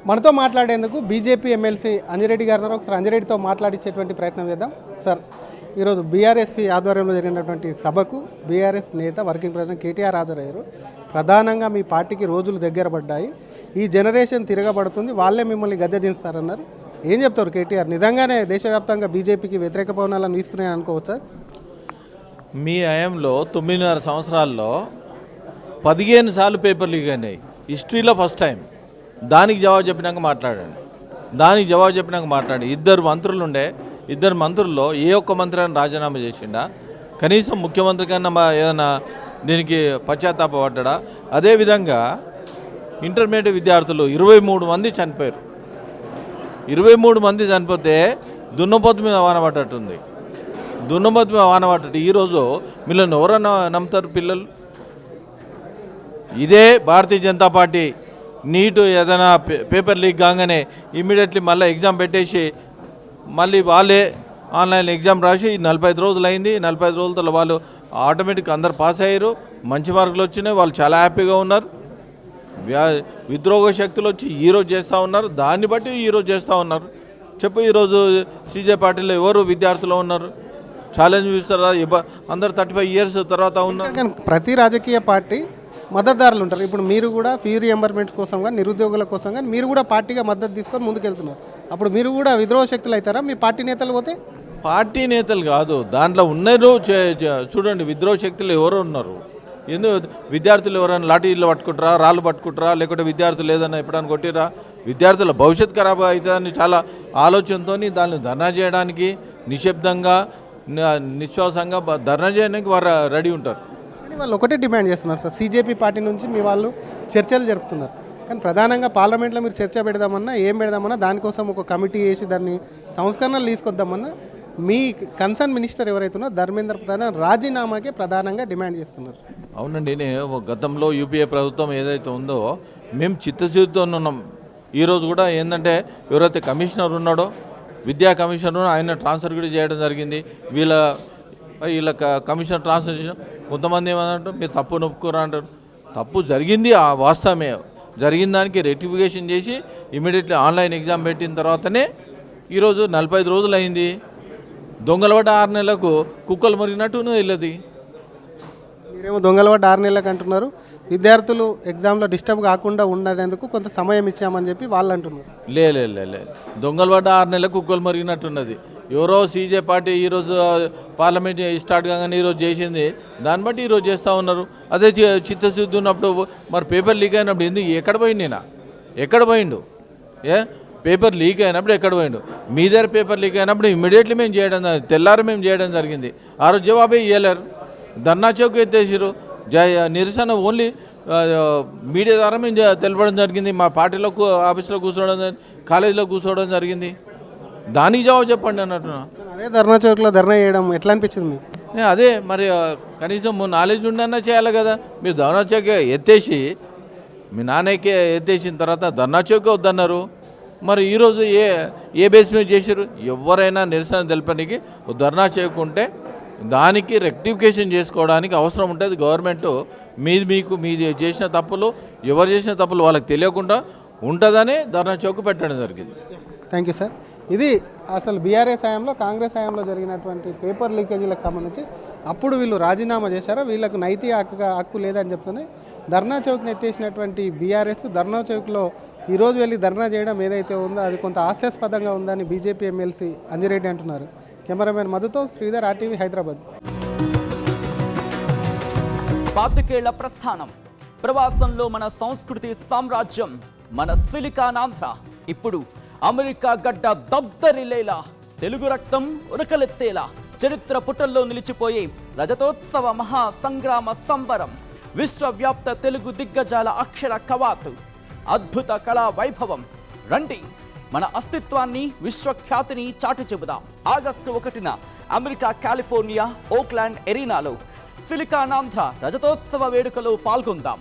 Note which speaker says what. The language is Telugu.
Speaker 1: మనతో మాట్లాడేందుకు బీజేపీ ఎమ్మెల్సీ అంజిరెడ్డి గారు ఉన్నారు. ఒకసారి అంజిరెడ్డితో మాట్లాడించేటువంటి ప్రయత్నం చేద్దాం. సార్, ఈరోజు బీఆర్ఎస్ ఆధ్వర్యంలో జరిగినటువంటి సభకు బీఆర్ఎస్ నేత వర్కింగ్ ప్రెసిడెంట్ కేటీఆర్ హాజరయ్యారు. ప్రధానంగా మీ పార్టీకి రోజులు దగ్గర పడ్డాయి, ఈ జనరేషన్ తిరగబడుతుంది, వాళ్ళే మిమ్మల్ని గద్దె దించుతారన్నారు. ఏం చెప్తారు కేటీఆర్? నిజంగానే దేశవ్యాప్తంగా బీజేపీకి వ్యతిరేక పవనాలను వీస్తున్నాయని అనుకోవచ్చా?
Speaker 2: మీ హయాంలో 9.5 సంవత్సరాల్లో 15 సార్లు పేపర్ లీక్ అయినాయి, హిస్టరీలో ఫస్ట్ టైం. దానికి జవాబు చెప్పినాక మాట్లాడండి. ఇద్దరు మంత్రులు ఉండే, ఇద్దరు మంత్రుల్లో ఏ ఒక్క మంత్రి అని రాజీనామా చేసిండా? కనీసం ముఖ్యమంత్రి కన్నా ఏదైనా దీనికి పశ్చాత్తాపడ్డా? అదేవిధంగా ఇంటర్మీడియట్ విద్యార్థులు 23 మంది చనిపోయారు. 23 మంది చనిపోతే దున్నపోతు మీద వాన పడ్డట్టుంది. ఈరోజు వీళ్ళని ఎవరన్నా నమ్ముతారు పిల్లలు? ఇదే భారతీయ జనతా పార్టీ నీటు ఏదైనా పేపర్ లీక్ కాగానే ఇమ్మీడియట్లీ మళ్ళీ ఎగ్జామ్ పెట్టేసి మళ్ళీ వాళ్ళే ఆన్లైన్ ఎగ్జామ్ రాసి 45 రోజులు అయింది. 45 రోజులతో వాళ్ళు ఆటోమేటిక్ అందరు పాస్ అయ్యారు, మంచి మార్కులు వచ్చినాయి, వాళ్ళు చాలా హ్యాపీగా ఉన్నారు. విద్రోహ శక్తులు వచ్చి ఈరోజు చేస్తూ ఉన్నారు, దాన్ని బట్టి ఈరోజు చేస్తూ ఉన్నారు. చెప్పు, ఈరోజు సీజే పార్టీలో ఎవరు విద్యార్థులు ఉన్నారు? ఛాలెంజ్ చూస్తారా? అందరు 35 ఇయర్స్ తర్వాత ఉన్నారు.
Speaker 1: ప్రతి రాజకీయ పార్టీ మద్దతుదారులు ఉంటారు. ఇప్పుడు మీరు కూడా ఫీ రియంబర్మెంట్స్ కోసం కానీ నిరుద్యోగుల కోసం కానీ మీరు కూడా పార్టీగా మద్దతు తీసుకొని ముందుకెళ్తున్నారు. అప్పుడు మీరు కూడా విద్రోహ శక్తులు అవుతారా మీ పార్టీ నేతలు పోతే?
Speaker 2: పార్టీ నేతలు కాదు, దాంట్లో ఉన్నారు. చూడండి, విద్రోహ శక్తులు ఎవరు ఉన్నారు? ఎందుకు విద్యార్థులు ఎవరైనా లాఠీలు పట్టుకుంటారా, రాళ్ళు పట్టుకుంటారా, లేకుంటే విద్యార్థులు ఏదైనా ఎప్పుడైనా కొట్టిరా? విద్యార్థుల భవిష్యత్తు ఖరాబ్ అవుతుందని చాలా ఆలోచనతో దాన్ని ధర్నా చేయడానికి, నిశ్శబ్దంగా నిశ్వాసంగా ధర్నా చేయడానికి వారు రెడీ ఉంటారు.
Speaker 1: కానీ వాళ్ళు ఒకటే డిమాండ్ చేస్తున్నారు సార్, సీజేపీ పార్టీ నుంచి మీ వాళ్ళు చర్చలు జరుపుతున్నారు. కానీ ప్రధానంగా పార్లమెంట్లో మీరు చర్చ పెడదామన్నా, ఏం పెడదామన్నా దానికోసం ఒక కమిటీ వేసి దాన్ని సంస్కరణలు తీసుకొద్దామన్నా మీ కన్సర్న్ మినిస్టర్ ఎవరైతే ఉన్నారో ధర్మేంద్ర ప్రధాన్ రాజీనామాకే ప్రధానంగా డిమాండ్ చేస్తున్నారు.
Speaker 2: అవునండి, నేను గతంలో యూపీఏ ప్రభుత్వం ఏదైతే ఉందో మేము చిత్తశుద్ధితో ఉన్నాం. ఈరోజు కూడా ఏంటంటే ఎవరైతే కమిషనర్ ఉన్నాడో, విద్యా కమిషనర్, ఆయన ట్రాన్స్ఫర్ కూడా చేయడం జరిగింది. వీళ్ళ కమిషనర్ ట్రాన్స్ఫర్ చేసిన కొంతమంది ఏమంటారు, మీరు తప్పు నొప్పుకోరా అంటారు. తప్పు జరిగింది, ఆ వాస్తవమే. జరిగిన దానికి రెక్టిఫికేషన్ చేసి ఇమీడియట్లీ ఆన్లైన్ ఎగ్జామ్ పెట్టిన తర్వాతనే ఈరోజు 45 రోజులు అయింది. దొంగలబడ్డ 6 నెలలకు కుక్కలు మురిగినట్టు వెళ్ళదు.
Speaker 1: మీరేమో దొంగలబడ్డ 6 నెలలకు అంటున్నారు. విద్యార్థులు ఎగ్జామ్లో డిస్టర్బ్ కాకుండా ఉండేందుకు కొంత సమయం ఇచ్చామని చెప్పి వాళ్ళు అంటున్నారు.
Speaker 2: లే దొంగలబడ్డ 6 నెలలకు కుక్కలు మరిగినట్టున్నది. ఎవరో సీజే పార్టీ ఈరోజు పార్లమెంట్ స్టార్ట్ కాగానే ఈరోజు చేసింది, దాన్ని బట్టి ఈరోజు చేస్తూ ఉన్నారు. అదే చిత్తశుద్ధి ఉన్నప్పుడు మరి పేపర్ లీక్ అయినప్పుడు ఎందుకు ఎక్కడ పోయిండు? పేపర్ లీక్ అయినప్పుడు ఎక్కడ పోయిండు? మీ దగ్గర పేపర్ లీక్ అయినప్పుడు ఇమ్మీడియట్లీ తెల్లారి మేము చేయడం జరిగింది. ఆ రోజు జవాబే ఇవ్వలేరు. ధర్నా చౌక్ ఎత్తేసారు. నిరసన ఓన్లీ మీడియా ద్వారా మేము తెలపడం జరిగింది. మా పార్టీలో ఆఫీస్లో కూర్చోవడం, కాలేజీలో కూర్చోవడం జరిగింది. దానికి జవాబు చెప్పండి అన్నట్టు.
Speaker 1: అదే ధర్నా చౌక్లో ధర్నా చేయడం ఎట్లా అనిపించింది మీకు?
Speaker 2: అదే మరి కనీసం నాలెడ్జ్ ఉండన్నా చేయాలి కదా. మీరు ధర్నా చౌక్ ఎత్తేసి మీ నాన్నకి ఎత్తేసిన తర్వాత ధర్నా చౌక్ వద్దన్నారు. మరి ఈరోజు ఏ బేస్ మీద చేశారు? ఎవరైనా నిరసన తెలపడానికి ధర్నా చేయకుంటే దానికి రెక్టిఫికేషన్ చేసుకోవడానికి అవసరం ఉంటుంది. గవర్నమెంట్ మీరు చేసిన తప్పులు, ఎవరు చేసిన తప్పులు వాళ్ళకి తెలియకుండా ఉంటుందని ధర్నా చౌక్ పెట్టడం జరిగింది.
Speaker 1: Thank you sir. ఇది అసలు బీఆర్ఎస్ హయాంలో, కాంగ్రెస్ హయాంలో జరిగినటువంటి పేపర్ లీకేజీలకు సంబంధించి అప్పుడు వీళ్ళు రాజీనామా చేశారో వీళ్ళకు నైతిక హక్కు లేదని చెప్తున్నాయి. ధర్నా చౌక్ని ఎత్తేసినటువంటి బీఆర్ఎస్ ధర్నా చౌక్లో ఈరోజు వెళ్ళి ధర్నా చేయడం ఏదైతే ఉందో అది కొంత హాస్యాస్పదంగా ఉందని బీజేపీ ఎమ్మెల్సీ అంజిరెడ్డి అంటున్నారు. కెమెరామెన్ మధుతో శ్రీధర్, RTV హైదరాబాద్.
Speaker 3: 25 ప్రస్థానం, ప్రవాసంలో మన సంస్కృతి సామ్రాజ్యం, మన సిలికానాంధ్ర ఇప్పుడు అమెరికా గడ్డ దద్దరిల్లేలా, తెలుగు రక్తం ఉరకలెత్తేలా, చరిత్ర పుటల్లో నిలిచిపోయే రజతోత్సవ మహాసంగ్రామ సంబరం, విశ్వవ్యాప్త తెలుగు దిగ్గజాల అక్షర కవాతు, అద్భుత కళా వైభవం. రండి, మన అస్తిత్వాన్ని, విశ్వఖ్యాతిని చాటి చెబుదాం. ఆగస్టు 1న అమెరికా కాలిఫోర్నియా ఓక్లాండ్ ఎరీనాలో సిలికానాంధ్ర రజతోత్సవ వేడుకలో పాల్గొందాం.